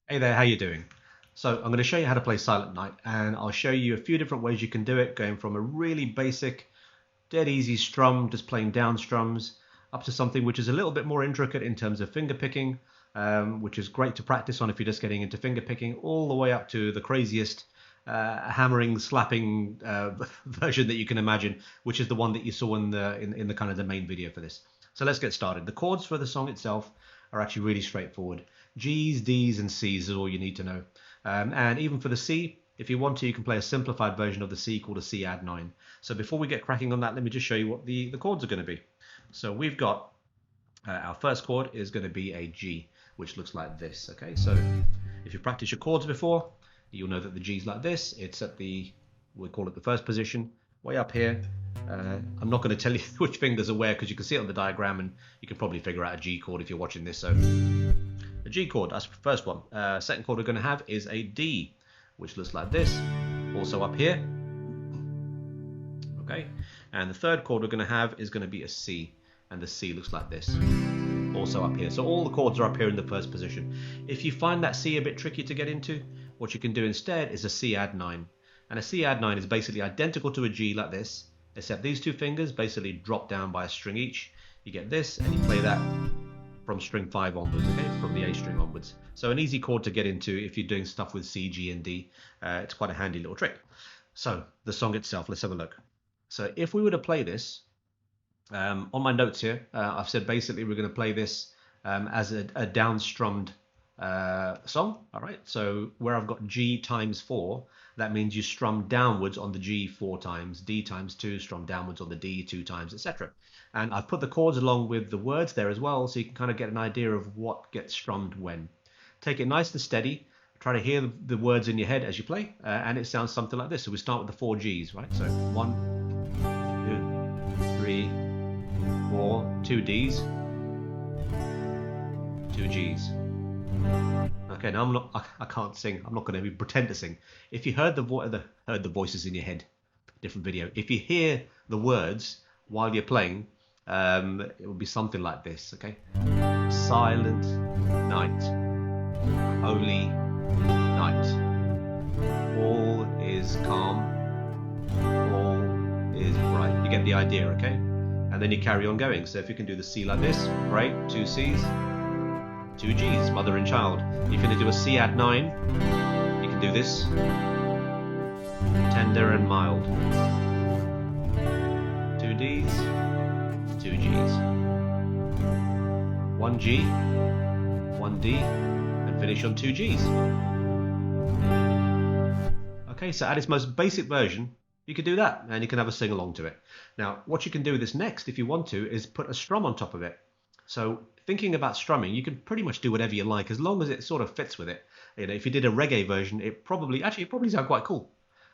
Hey there, how you doing? So I'm going to show you how to play Silent Night, and I'll show you a few different ways you can do it, going from a really basic, dead easy strum, just playing down strums, up to something which is a little bit more intricate in terms of finger picking, which is great to practice on if you're just getting into finger picking, all the way up to the craziest hammering, slapping version that you can imagine, which is the one that you saw in the kind of the main video for this. So let's get started. The chords for the song itself are actually really straightforward. G's, D's, and C's is all you need to know. And even for the C, if you want to, you can play a simplified version of the C called a C add 9. So before we get cracking on that, let me just show you what the chords are going to be. So we've got our first chord is going to be a G, which looks like this. Okay, so if you practiced your chords before, you'll know that the G's like this. It's at the, we call it the first position, way up here. I'm not going to tell you which fingers are where because you can see it on the diagram and you can probably figure out a G chord if you're watching this. So the G chord, that's the first one. Second chord we're going to have is a D, which looks like this, also up here. Okay, and the third chord we're going to have is going to be a C, and the C looks like this, also up here. So all the chords are up here in the first position. If you find that C a bit tricky to get into, what you can do instead is a C add 9. And a C add 9 is basically identical to a G like this, except these two fingers basically drop down by a string each. You get this, and you play that from string 5 onwards, okay, from the A string onwards. So an easy chord to get into if you're doing stuff with C, G, and D. It's quite a handy little trick. So the song itself, let's have a look. So if we were to play this, on my notes here, I've said basically we're going to play this as a down-strummed song. All right, so where I've got G times 4, that means you strum downwards on the G 4 times, D times 2, strum downwards on the D 2 times, etc. And I've put the chords along with the words there as well, so you can kind of get an idea of what gets strummed when. Take it nice and steady. Try to hear the words in your head as you play, and it sounds something like this. So we start with the 4 Gs, right? So 1, 2, 3, 4, 2 Ds, 2 Gs. Okay, now I can't sing. I'm not going to pretend to sing. If you heard the voices in your head, different video. If you hear the words while you're playing, it will be something like this. Okay, silent night, holy night, all is calm, all is bright. You get the idea, okay? And then you carry on going. So if you can do the C like this, great. 2 Cs. 2 Gs, mother and child. If you're going to do a C add 9, you can do this. Tender and mild. 2 Ds, 2 Gs. 1 G, 1 D, and finish on 2 Gs. Okay, so at its most basic version, you could do that, and you can have a sing along to it. Now, what you can do with this next, if you want to, is put a strum on top of it. So thinking about strumming, you can pretty much do whatever you like as long as it sort of fits with it. You know, if you did a reggae version, it probably sound quite cool.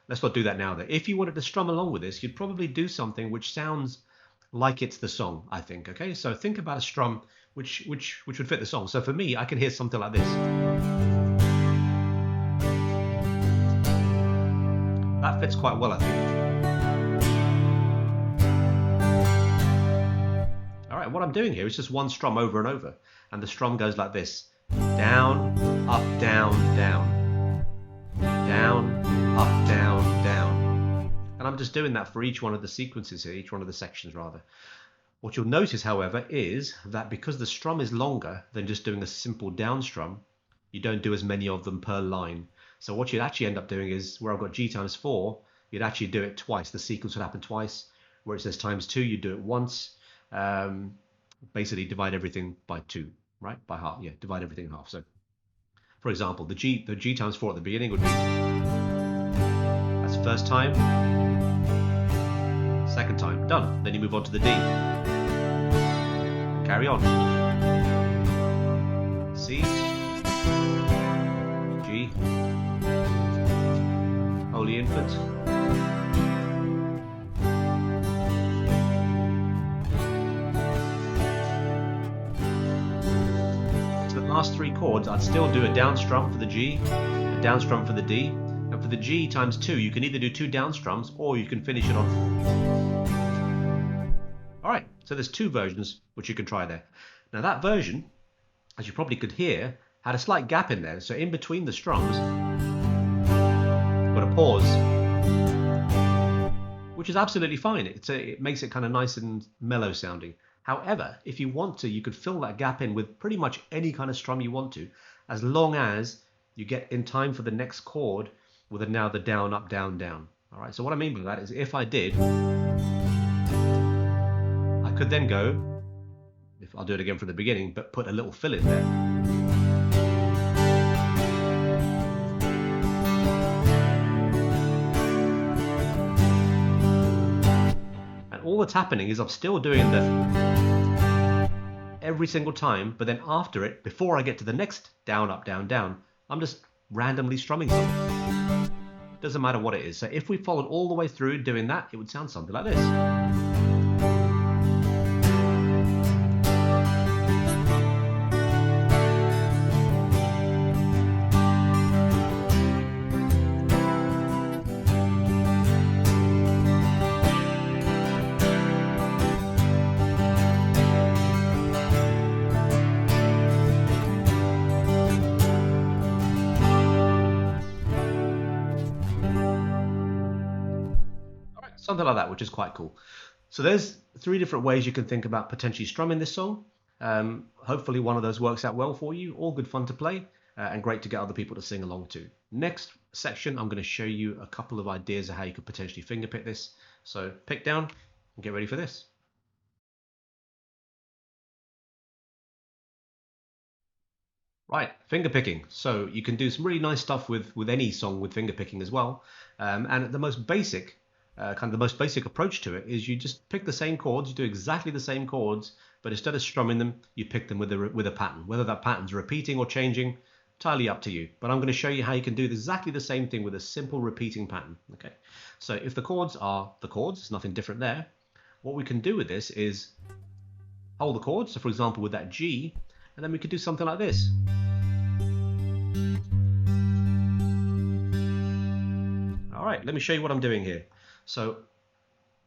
Let's not do that now though. If you wanted to strum along with this, you'd probably do something which sounds like it's the song, I think. Okay, so think about a strum which would fit the song. So for me, I can hear something like this. That fits quite well, I think. What I'm doing here is just one strum over and over, and the strum goes like this: down, up, down, down, down, up, down, down. And I'm just doing that for each one of the sequences here, each one of the sections rather. What you'll notice, however, is that because the strum is longer than just doing a simple down strum, you don't do as many of them per line. So what you'd actually end up doing is, where I've got G times 4, you'd actually do it twice. The sequence would happen twice. Where it says times 2, you do it once. Basically divide everything by 2, right? By half, yeah, divide everything in half. So, for example, the G times 4 at the beginning would be, that's first time, second time, done. Then you move on to the D. Carry on. C, G, Holy Infant. Last 3 chords, I'd still do a down strum for the G, a down strum for the D, and for the G times 2, you can either do 2 down strums or you can finish it on. All right, so there's 2 versions which you can try there. Now that version, as you probably could hear, had a slight gap in there. So in between the strums, got a pause, which is absolutely fine. It makes it kind of nice and mellow sounding. However, if you want to, you could fill that gap in with pretty much any kind of strum you want to, as long as you get in time for the next chord with now the down, up, down, down. All right, so what I mean by that is if I did, I could then go, if I'll do it again from the beginning, but put a little fill in there. And all that's happening is I'm still doing the every single time, but then after it, before I get to the next down, up, down, down, I'm just randomly strumming something. Doesn't matter what it is. So if we followed all the way through doing that, it would sound something like this. Something like that, which is quite cool. So there's 3 different ways you can think about potentially strumming this song. Hopefully one of those works out well for you. All good fun to play and great to get other people to sing along to. Next section, I'm going to show you a couple of ideas of how you could potentially fingerpick this. So pick down and get ready for this. Right, fingerpicking. So you can do some really nice stuff with any song with fingerpicking as well. And the most basic the most basic approach to it is you just pick the same chords, you do exactly the same chords, but instead of strumming them, you pick them with a pattern. Whether that pattern's repeating or changing, entirely up to you. But I'm going to show you how you can do exactly the same thing with a simple repeating pattern. Okay, so if the chords are the chords, there's nothing different there. What we can do with this is hold the chords. So for example, with that G, and then we could do something like this. All right, let me show you what I'm doing here. So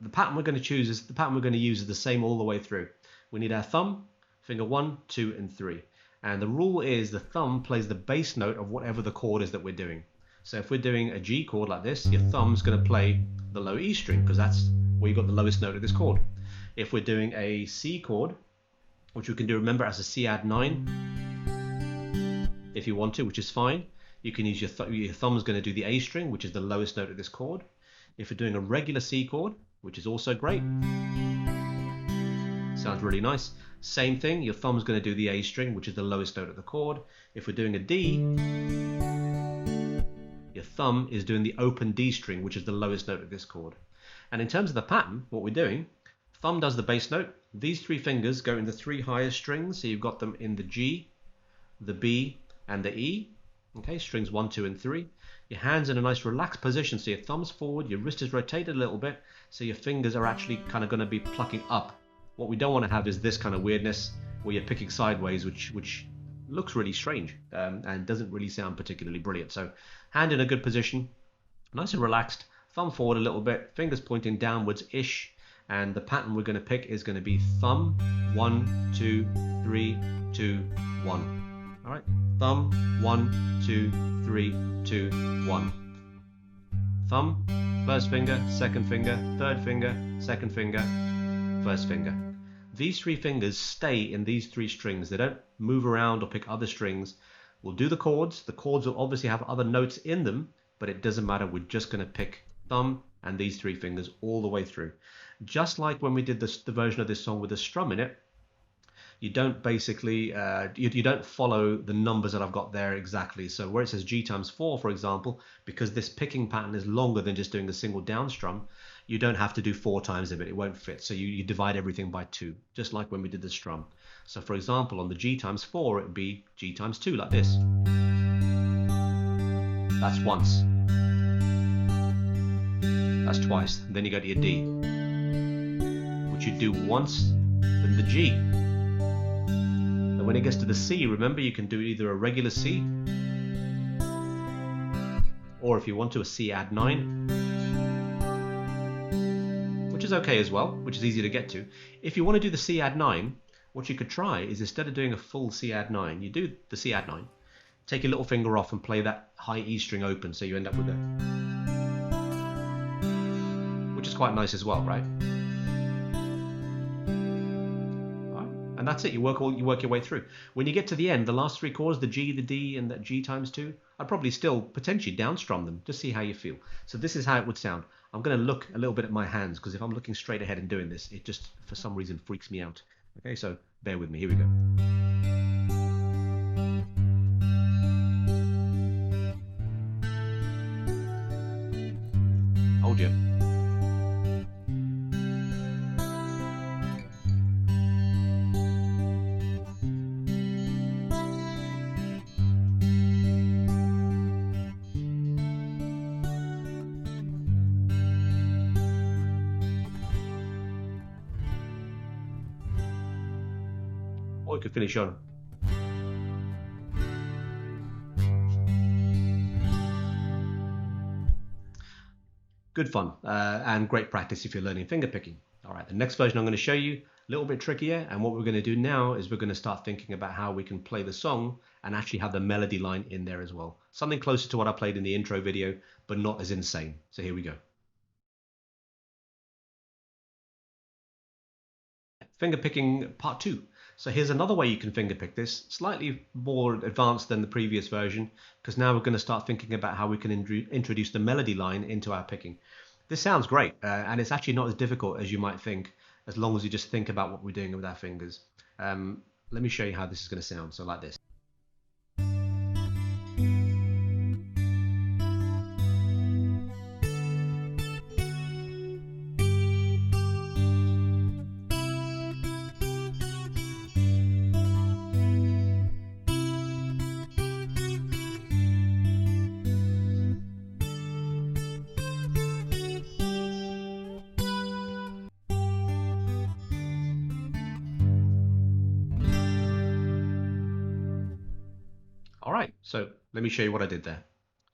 the pattern we're going to choose is the pattern we're going to use is the same all the way through. We need our thumb, finger 1, 2, and 3. And the rule is the thumb plays the bass note of whatever the chord is that we're doing. So if we're doing a G chord like this, your thumb's going to play the low E string because that's where you got the lowest note of this chord. If we're doing a C chord, which we can do, remember, as a C add 9, if you want to, which is fine. You can use your thumb's going to do the A string, which is the lowest note of this chord. If you're doing a regular C chord, which is also great, sounds really nice. Same thing, your thumb's going to do the A string, which is the lowest note of the chord. If we're doing a D, your thumb is doing the open D string, which is the lowest note of this chord. And in terms of the pattern, what we're doing, thumb does the bass note. These 3 fingers go in the 3 highest strings, so you've got them in the G, the B, and the E. Okay, strings 1, 2, and 3. Your hands in a nice relaxed position, so your thumb's forward, your wrist is rotated a little bit, so your fingers are actually kind of going to be plucking up. What we don't want to have is this kind of weirdness where you're picking sideways, which looks really strange and doesn't really sound particularly brilliant. So hand in a good position, nice and relaxed, thumb forward a little bit, fingers pointing downwards-ish, and the pattern we're going to pick is going to be thumb, 1, 2, 3, 2, 1. All right, thumb, 1, 2, 3, 2, 1. Thumb, first finger, second finger, third finger, second finger, first finger. These 3 fingers stay in these 3 strings. They don't move around or pick other strings. We'll do the chords. The chords will obviously have other notes in them, but it doesn't matter. We're just going to pick thumb and these 3 fingers all the way through. Just like when we did the version of this song with the strum in it, you don't basically, you don't follow the numbers that I've got there exactly. So where it says G times 4, for example, because this picking pattern is longer than just doing a single down strum, you don't have to do 4 times of it. It won't fit. So you divide everything by 2, just like when we did the strum. So for example, on the G times 4, it would be G times 2 like this. That's once. That's twice. Then you go to your D, which you do once, then the G. When it gets to the C, remember, you can do either a regular C, or if you want to, a C add 9, which is okay as well, which is easy to get to. If you want to do the C add 9, what you could try is instead of doing a full C add 9, you do the C add 9, take your little finger off and play that high E string open, so you end up with it, which is quite nice as well, right? And that's it. You work your way through. When you get to the end, the last three chords, the G, the D, and that G times 2, I'd probably still potentially downstrum them, just see how you feel. So this is how it would sound. I'm going to look a little bit at my hands, because if I'm looking straight ahead and doing this, it just for some reason freaks me out. Okay, so bear with me. Here we go. Hold you. Or you could finish on. Good fun and great practice if you're learning fingerpicking. All right, the next version I'm going to show you, a little bit trickier, and what we're going to do now is we're going to start thinking about how we can play the song and actually have the melody line in there as well. Something closer to what I played in the intro video, but not as insane. So here we go. Fingerpicking part 2. So here's another way you can fingerpick this, slightly more advanced than the previous version, because now we're going to start thinking about how we can introduce the melody line into our picking. This sounds great, and it's actually not as difficult as you might think, as long as you just think about what we're doing with our fingers. Let me show you how this is going to sound. So like this. All right, so let me show you what I did there.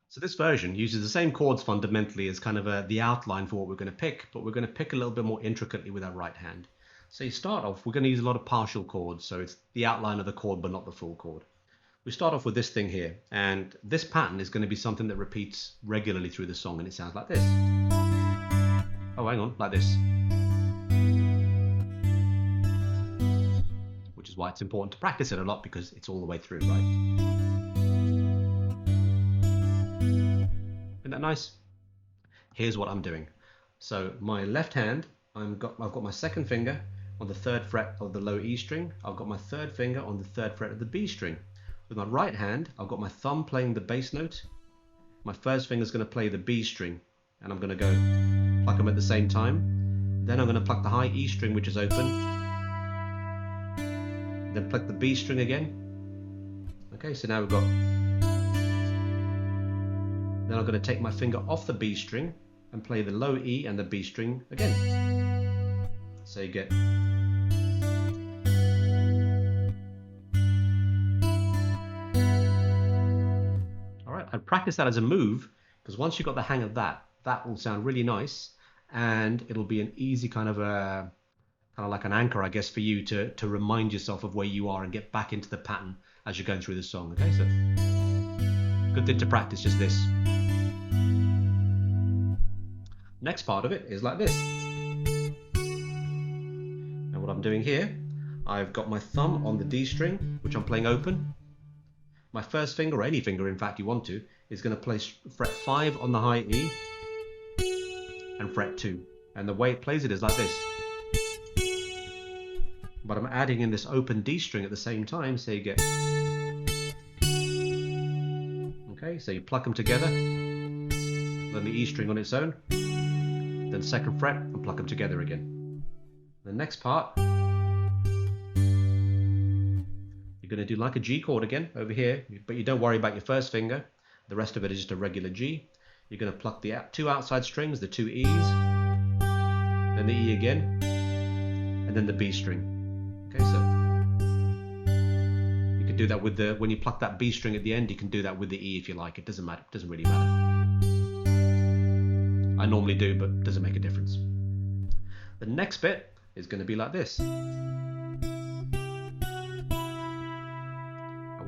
So this version uses the same chords fundamentally as kind of the outline for what we're going to pick, but we're going to pick a little bit more intricately with our right hand. So you start off, we're going to use a lot of partial chords, so it's the outline of the chord but not the full chord. We start off with this thing here, and this pattern is going to be something that repeats regularly through the song, and it sounds like this. Oh, hang on, like this. Which is why it's important to practice it a lot, because it's all the way through, right? Isn't that nice? Here's what I'm doing. So my left hand, I've got my second finger on the 3rd fret of the low E string. I've got my 3rd finger on the 3rd fret of the B string. With my right hand, I've got my thumb playing the bass note. My first finger is going to play the B string, and I'm going to go pluck them at the same time. Then I'm going to pluck the high E string, which is open. Then pluck the B string again. Okay, so now we've got. Then I'm going to take my finger off the B string and play the low E and the B string again. So you get. All right, I'd practice that as a move, because once you've got the hang of that, that will sound really nice, and it'll be an easy kind of like an anchor, I guess, for you to remind yourself of where you are and get back into the pattern as you're going through the song. Okay, so good thing to practice, just this. Next part of it is like this. And what I'm doing here, I've got my thumb on the D string, which I'm playing open. My first finger, or any finger in fact you want to, is going to play fret 5 on the high E and fret 2. And the way it plays it is like this. But I'm adding in this open D string at the same time, so you get. Okay, so you pluck them together, then the E string on its own, then 2nd fret, and pluck them together again. The next part, you're going to do like a G chord again over here, but you don't worry about your first finger. The rest of it is just a regular G. You're going to pluck the 2 outside strings, the 2 E's, then the E again, and then the B string. Okay, so you can do that with the, when you pluck that B string at the end, you can do that with the E if you like. It doesn't matter, it doesn't really matter. I normally do, but it doesn't make a difference. The next bit is going to be like this. And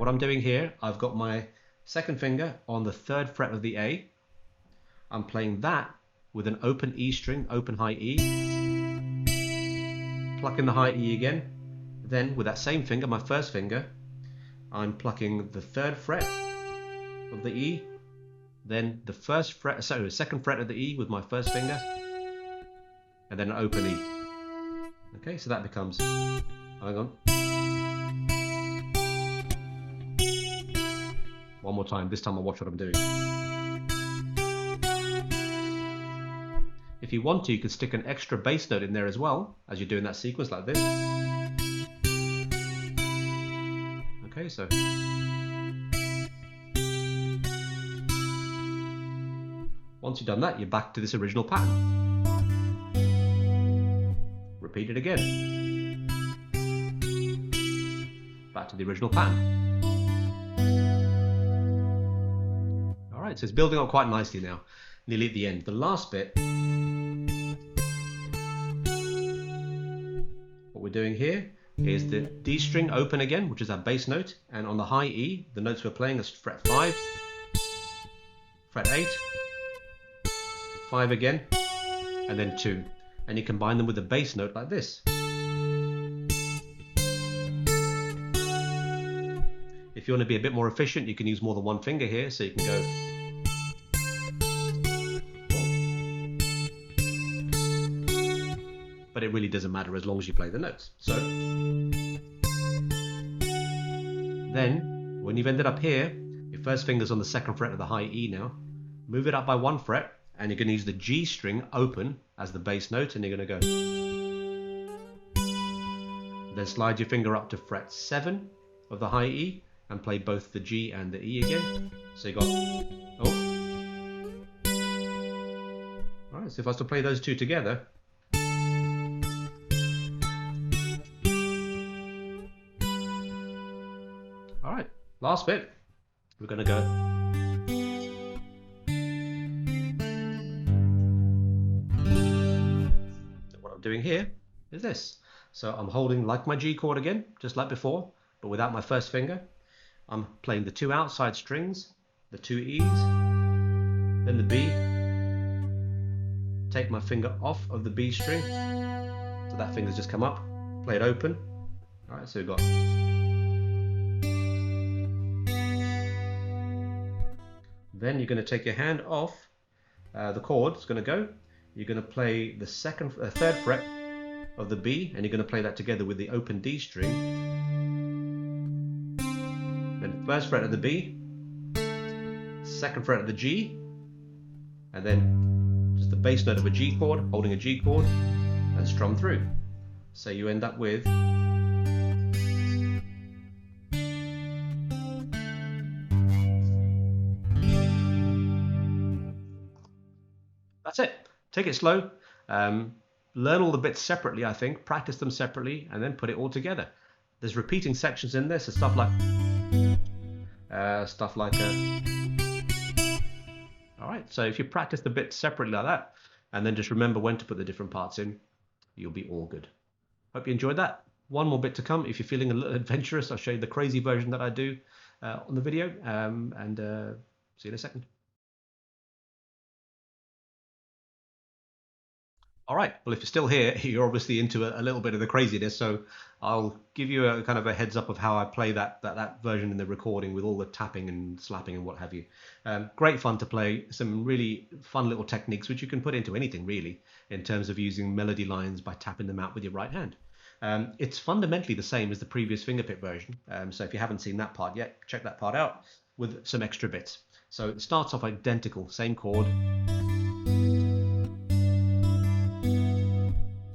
what I'm doing here, I've got my second finger on the 3rd fret of the A. I'm playing that with an open E string, open high E, plucking the high E again. Then with that same finger, my first finger, I'm plucking the 3rd fret of the E, then the second fret of the E with my first finger, and then an open E. Okay, so that becomes, hang on. One more time, this time I'll watch what I'm doing. If you want to, you can stick an extra bass note in there as well, as you're doing that sequence like this. Okay, so. Once you've done that, you're back to this original pattern. Repeat it again. Back to the original pattern. Alright, so it's building up quite nicely now. Nearly at the end. The last bit, what we're doing here is the D string open again, which is our bass note, and on the high E, the notes we're playing is fret 5, fret 8, 5 again, and then 2. And you combine them with a bass note like this. If you want to be a bit more efficient, you can use more than one finger here, so you can go. But it really doesn't matter as long as you play the notes. So then, when you've ended up here, your first finger's on the 2nd fret of the high E now. Move it up by 1 fret, and you're going to use the G string open as the bass note, and you're going to go. Then slide your finger up to fret 7 of the high E, and play both the G and the E again. So you got, Alright, so if I was to play those two together. Alright, last bit. We're going to go. What I'm doing here is this. So I'm holding like my G chord again, just like before, but without my first finger. I'm playing the 2 outside strings, the 2 E's, then the B. Take my finger off of the B string, so that finger's just come up, play it open. Alright, so we've got. Then you're going to take your hand off the chord, it's going to go. You're going to play the 3rd fret of the B, and you're going to play that together with the open D string. Then 1st fret of the B, 2nd fret of the G, and then just the bass note of a G chord, holding a G chord, and strum through. So you end up with. That's it. Take it slow. Learn all the bits separately, I think. Practice them separately, and then put it all together. There's repeating sections in this, so stuff like. Alright, so if you practice the bits separately like that, and then just remember when to put the different parts in, you'll be all good. Hope you enjoyed that. One more bit to come. If you're feeling a little adventurous, I'll show you the crazy version that I do on the video, and see you in a second. Alright, well if you're still here, you're obviously into a little bit of the craziness, so I'll give you a kind of a heads up of how I play that version in the recording with all the tapping and slapping and what have you. Great fun to play, some really fun little techniques which you can put into anything really, in terms of using melody lines by tapping them out with your right hand. It's fundamentally the same as the previous fingerpick version, so if you haven't seen that part yet, check that part out with some extra bits. So it starts off identical, same chord.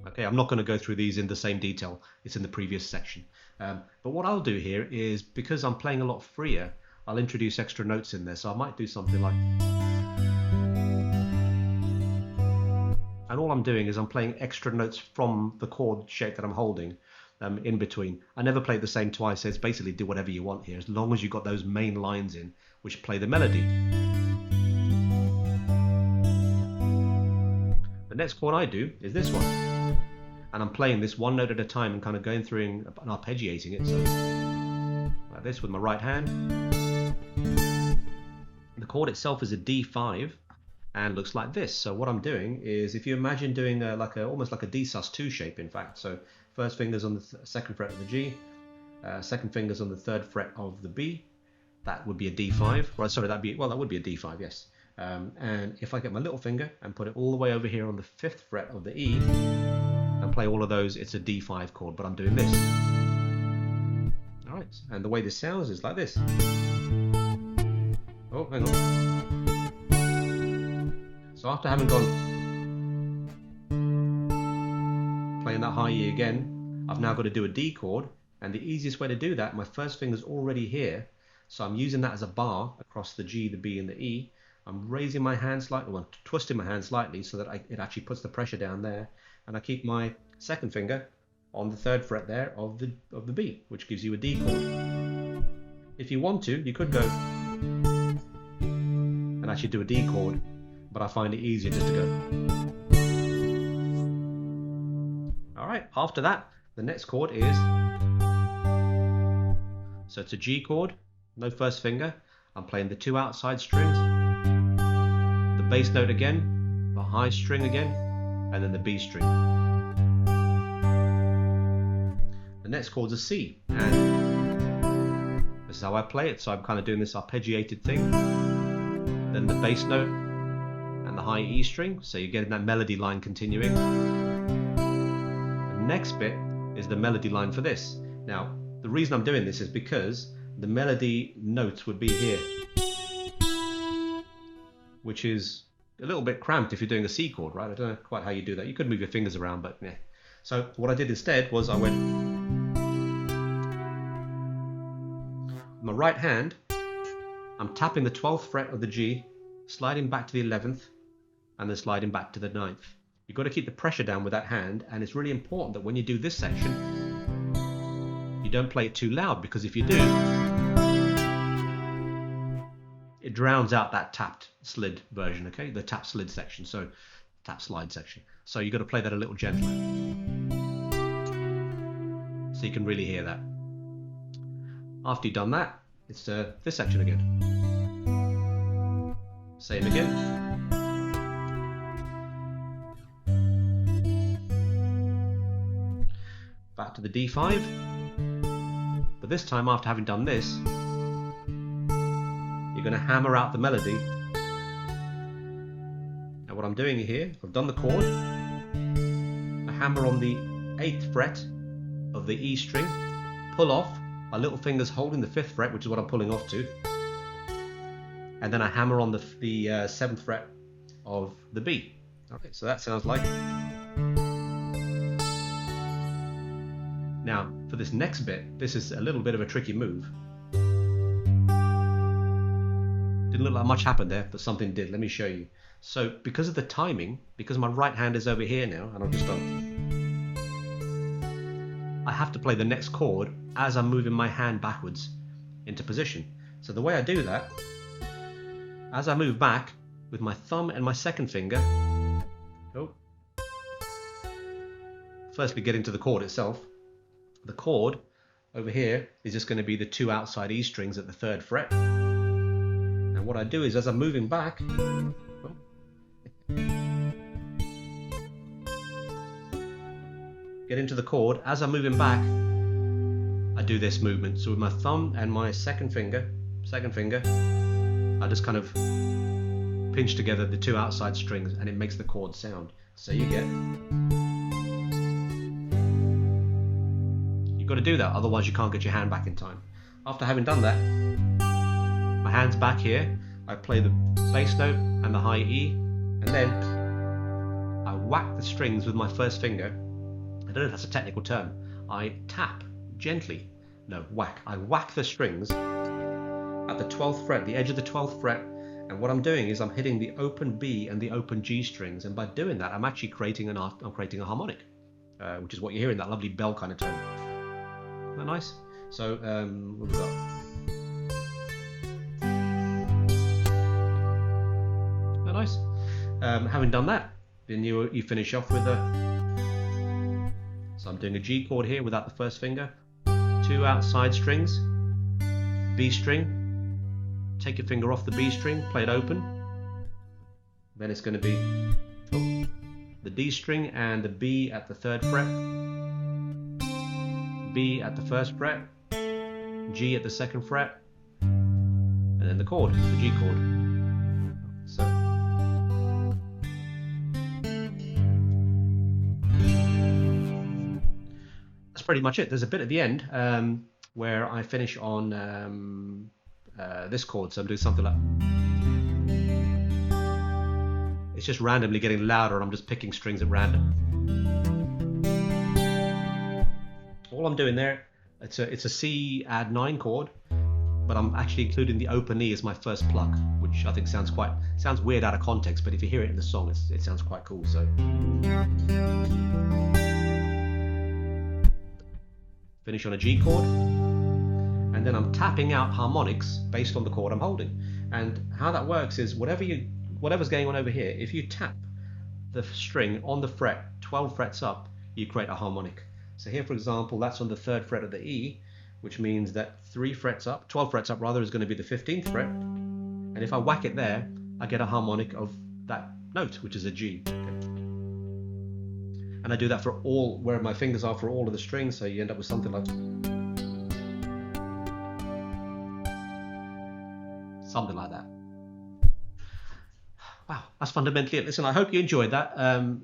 Okay, I'm not going to go through these in the same detail, it's in the previous section. But what I'll do here is, because I'm playing a lot freer, I'll introduce extra notes in there. So I might do something like. And all I'm doing is I'm playing extra notes from the chord shape that I'm holding in between. I never play it the same twice, so it's basically do whatever you want here, as long as you've got those main lines in, which play the melody. The next chord I do is this one. And I'm playing this one note at a time and kind of going through and arpeggiating it. So like this with my right hand. The chord itself is a D5 and looks like this. So what I'm doing is, if you imagine doing almost like a D sus2 shape, in fact. So first finger's on the second fret of the G, second finger's on the third fret of the B. That would be a D5. Right, sorry, that would be a D5, yes. And if I get my little finger and put it all the way over here on the 5th fret of the E and play all of those, it's a D5 chord, but I'm doing this. Alright, and the way this sounds is like this. Oh, hang on. So after having gone playing that high E again, I've now got to do a D chord, and the easiest way to do that, my first finger's already here, so I'm using that as a bar across the G, the B and the E. I'm raising my hand slightly, well, twisting my hand slightly so that it actually puts the pressure down there, and I keep my second finger on the 3rd fret there of the B, which gives you a D chord. If you want to, you could go and actually do a D chord, but I find it easier just to go. Alright, after that, the next chord is, so it's a G chord, no first finger. I'm playing the 2 outside strings, the bass note again, the high string again, and then the B string. The next chord's a C, and this is how I play it, so I'm kind of doing this arpeggiated thing. Then the bass note and the high E string, so you're getting that melody line continuing. The next bit is the melody line for this. Now, the reason I'm doing this is because the melody notes would be here, which is a little bit cramped if you're doing a C chord, right? I don't know quite how you do that. You could move your fingers around, but yeah. So what I did instead was I went with my right hand, I'm tapping the 12th fret of the G, sliding back to the 11th, and then sliding back to the 9th. You've got to keep the pressure down with that hand, and it's really important that when you do this section, you don't play it too loud, because if you do, it drowns out that tapped slid version, okay? The tap slid section, so tap slide section. So you've got to play that a little gentler, so you can really hear that. After you've done that, it's this section again. Same again. Back to the D5. But this time, after having done this, you're going to hammer out the melody. Now what I'm doing here, I've done the chord, I hammer on the 8th fret of the E string, pull off, my little finger's holding the 5th fret, which is what I'm pulling off to, and then I hammer on the 7th fret of the B. Okay, so that sounds like. Now, for this next bit, this is a little bit of a tricky move. Didn't look like much happened there, but something did. Let me show you. So, because of the timing, because my right hand is over here now, and I've just done, I have to play the next chord as I'm moving my hand backwards into position. So the way I do that, as I move back with my thumb and my second finger, firstly get into the chord itself. The chord over here is just going to be the 2 outside E strings at the 3rd fret. And what I do is, as I'm moving back, get into the chord, as I'm moving back, I do this movement. So with my thumb and my second finger, I just kind of pinch together the 2 outside strings, and it makes the chord sound. So you get. You've got to do that, otherwise you can't get your hand back in time. After having done that, my hand's back here, I play the bass note and the high E, and then I whack the strings with my first finger. I don't know if that's a technical term. I tap gently, no, whack. I whack the strings at the 12th fret, the edge of the 12th fret, and what I'm doing is I'm hitting the open B and the open G strings, and by doing that I'm actually creating a harmonic, which is what you hear in that lovely bell kind of tone. Isn't that nice? So what have we got? Isn't that nice? Having done that, then you finish off with a. So I'm doing a G chord here without the first finger, 2 outside strings, B string. Take your finger off the B string, play it open. Then it's going to be the D string and the B at the 3rd fret, B at the 1st fret, G at the 2nd fret, and then the chord, the G chord. So that's pretty much it. There's a bit at the end where I finish on this chord, so I'm doing something like, it's just randomly getting louder and I'm just picking strings at random. All I'm doing there, it's a C add 9 chord, but I'm actually including the open E as my first pluck, which I think sounds weird out of context, but if you hear it in the song, it sounds quite cool. So finish on a G chord, and then I'm tapping out harmonics based on the chord I'm holding. And how that works is whatever's going on over here, if you tap the string on the fret 12 frets up, you create a harmonic. So here, for example, that's on the 3rd fret of the E, which means that 12 frets up rather, is going to be the 15th fret. And if I whack it there, I get a harmonic of that note, which is a G. Okay. And I do that for all, where my fingers are for all of the strings, so you end up with something like that. Wow, that's fundamentally it. Listen, I hope you enjoyed that.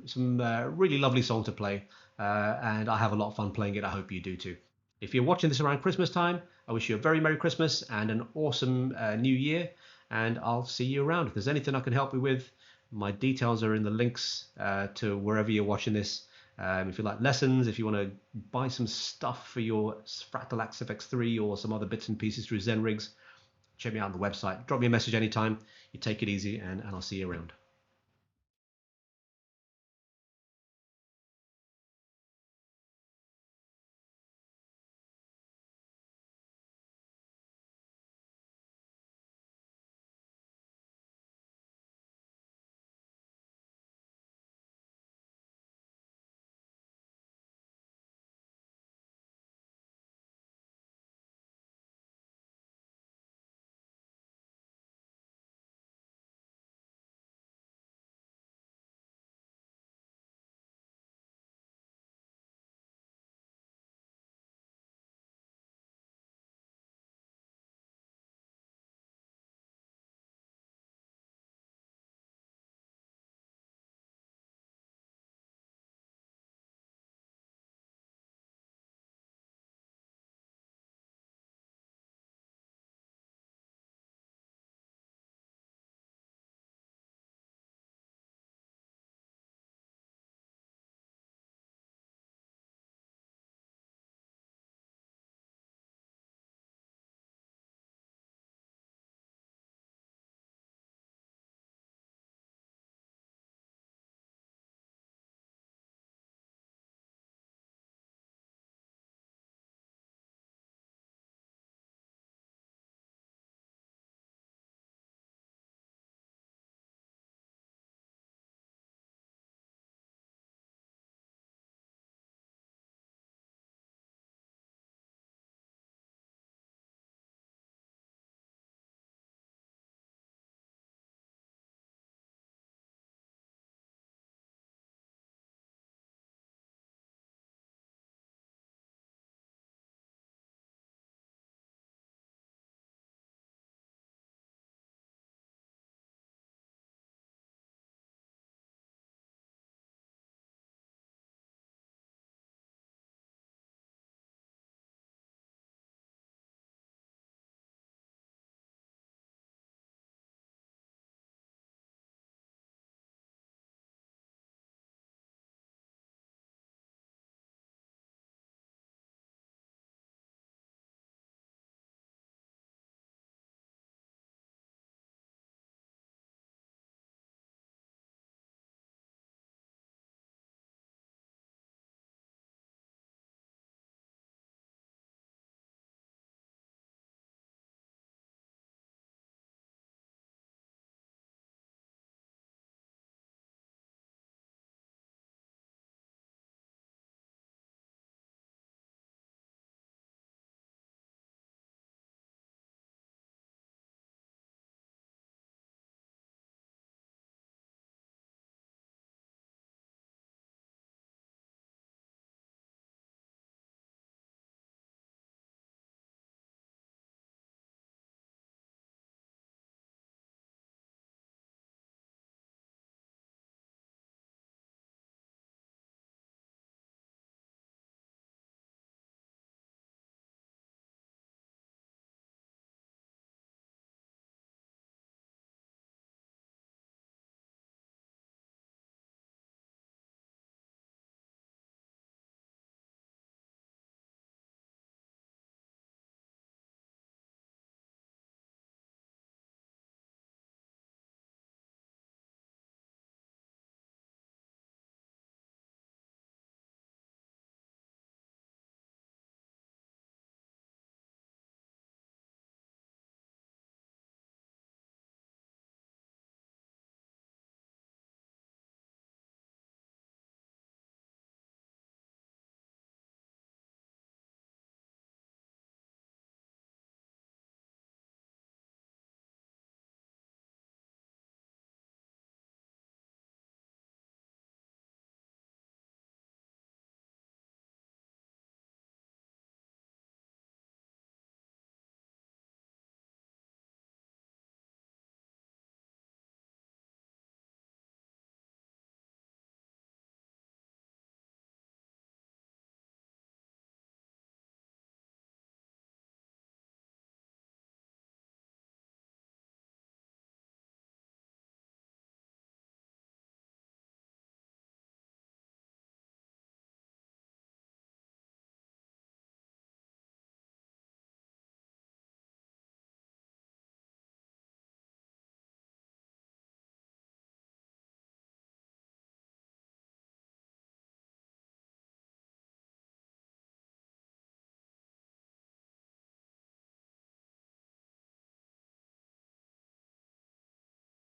Some really lovely song to play, and I have a lot of fun playing it. I hope you do too. If you're watching this around Christmas time, I wish you a very Merry Christmas and an awesome New Year, and I'll see you around. If there's anything I can help you with, my details are in the links to wherever you're watching this. If you like lessons, if you want to buy some stuff for your Fractal Axe FX3 or some other bits and pieces through Zen Rigs, check me out on the website. Drop me a message anytime. You take it easy, and I'll see you around.